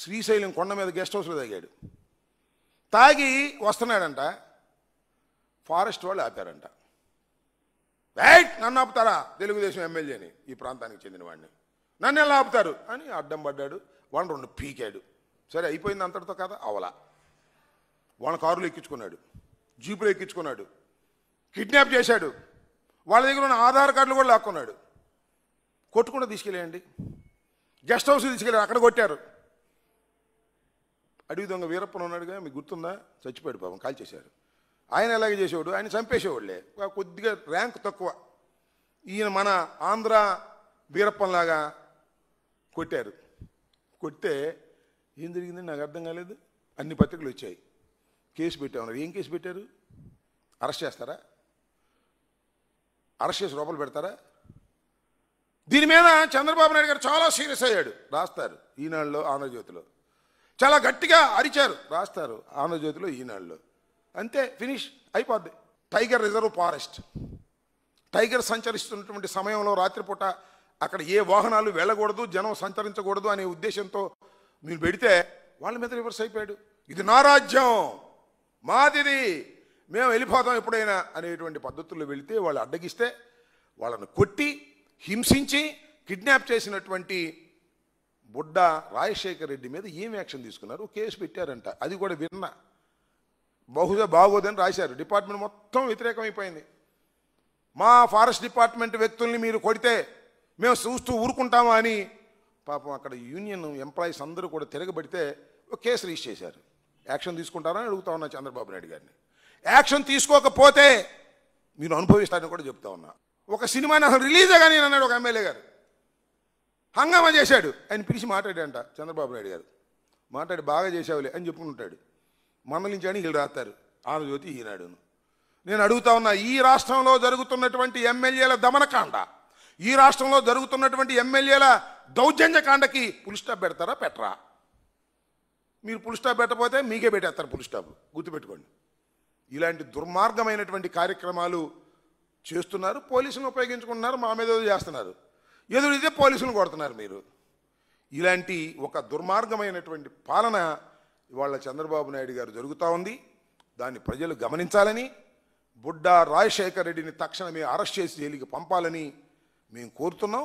శ్రీశైలం కొండ మీద గెస్ట్ హౌస్లో తాగాడు. తాగి వస్తున్నాడంట, ఫారెస్ట్ వాళ్ళు ఆపారంట. నన్ను ఆపుతారా తెలుగుదేశం ఎమ్మెల్యేని, ఈ ప్రాంతానికి చెందిన వాడిని, నన్ను ఎలా ఆపుతారు అని అడ్డం పడ్డాడు. వాడిని 2 పీకాడు. సరే అయిపోయింది అంతటితో కదా, అవలా వాళ్ళ కారులో ఎక్కించుకున్నాడు, జీపులో ఎక్కించుకున్నాడు, కిడ్నాప్ చేశాడు, వాళ్ళ దగ్గర ఉన్న ఆధార్ కార్డులు కూడా లాక్కున్నాడు. కొట్టుకుండా తీసుకెళ్ళేయండి, గెస్ట్ హౌస్ తీసుకెళ్ళారు, అక్కడ కొట్టారు. అడవి దొంగ వీరప్పన్ ఉన్నాడుగా, మీకు గుర్తుందా? చచ్చిపోయాడు పాపం, కాల్ చేశారు. ఆయన ఎలాగే చేసేవాడు, ఆయన చంపేసేవాళ్ళే, కొద్దిగా ర్యాంక్ తక్కువ. ఈయన మన ఆంధ్ర వీరప్పన్లాగా కొట్టారు. కొడితే ఏం జరిగిందని నాకు అర్థం కాలేదు. అన్ని పత్రికలు వచ్చాయి, కేసు పెట్టామన్నారు. ఏం కేసు పెట్టారు? అరెస్ట్ చేస్తారా? అరెస్ట్ చేసి లోపల పెడతారా? దీని మీద చంద్రబాబు నాయుడు గారు చాలా సీరియస్ అయ్యాడు. రాస్తారు ఈనాడులో, ఆంధ్రజ్యోతిలో. చాలా గట్టిగా అరిచారు, రాస్తారు ఆంధ్రజ్యోతిలో, ఈనాడులో. అంతే, ఫినిష్ అయిపోద్ది. టైగర్ రిజర్వ్ ఫారెస్ట్, టైగర్ సంచరిస్తున్నటువంటి సమయంలో రాత్రిపూట అక్కడ ఏ వాహనాలు వెళ్ళకూడదు, జనం సంచరించకూడదు అనే ఉద్దేశంతో మీరు పెడితే వాళ్ళ మీద రివర్స్ అయిపోయాడు. ఇది నా రాజ్యం, మాదిది, మేము వెళ్ళిపోతాం ఎప్పుడైనా అనేటువంటి పద్ధతుల్లో వెళితే వాళ్ళు అడ్డగిస్తే వాళ్ళను కొట్టి హింసించి కిడ్నాప్ చేసినటువంటి బుడ్డ రాజశేఖర్ రెడ్డి మీద ఏం యాక్షన్ తీసుకున్నారు? కేసు పెట్టారంట. అది కూడా విన్నా, బహుశా బాగోదని రాశారు. డిపార్ట్మెంట్ మొత్తం వ్యతిరేకమైపోయింది. మా ఫారెస్ట్ డిపార్ట్మెంట్ వ్యక్తుల్ని మీరు కొడితే మేము చూస్తూ ఊరుకుంటామా అని పాపం అక్కడ యూనియన్ ఎంప్లాయీస్ అందరూ కూడా తిరగబడితే ఒక కేసు రిజిస్టర్ చేశారు. యాక్షన్ తీసుకుంటారని అడుగుతా ఉన్నా చంద్రబాబు నాయుడు గారిని. యాక్షన్ తీసుకోకపోతే మీరు అనుభవిస్తారని కూడా చెప్తా ఉన్నా. ఒక సినిమాని అసలు రిలీజే కానీ అన్నాడు ఒక ఎమ్మెల్యే గారు, హంగామా చేశాడు. ఆయన పిలిచి మాట్లాడాడంట చంద్రబాబు నాయుడు గారు. మాట్లాడి బాగా చేసావులే అని చెప్పుకుంటాడు. మందలించని వీళ్ళు రాస్తారు ఆంధ్రజ్యోతి, ఈనాడును. నేను అడుగుతా ఉన్నా, ఈ రాష్ట్రంలో జరుగుతున్నటువంటి ఎమ్మెల్యేల దమనకాండ, ఈ రాష్ట్రంలో జరుగుతున్నటువంటి ఎమ్మెల్యేల దౌర్జన్యకాండకి పుల్ స్టాప్ పెడతారా పెట్టరా? మీరు పుల్ స్టాప్ పెట్టకపోతే మీకే పెట్టేస్తారు పుల్ స్టాప్, గుర్తుపెట్టుకోండి. ఇలాంటి దుర్మార్గమైనటువంటి కార్యక్రమాలు చేస్తున్నారు, పోలీసులను ఉపయోగించుకుంటున్నారు, మా మీద చేస్తున్నారు, ఎదురైతే పోలీసులను కొడుతున్నారు మీరు. ఇలాంటి ఒక దుర్మార్గమైనటువంటి పాలన ఇవాళ చంద్రబాబు నాయుడు గారు జరుగుతూ ఉంది. దాన్ని ప్రజలు గమనించాలని, బుడ్డా రాజశేఖర్ రెడ్డిని తక్షణమే అరెస్ట్ చేసి జైలుకి పంపాలని మేము కోరుతున్నాం.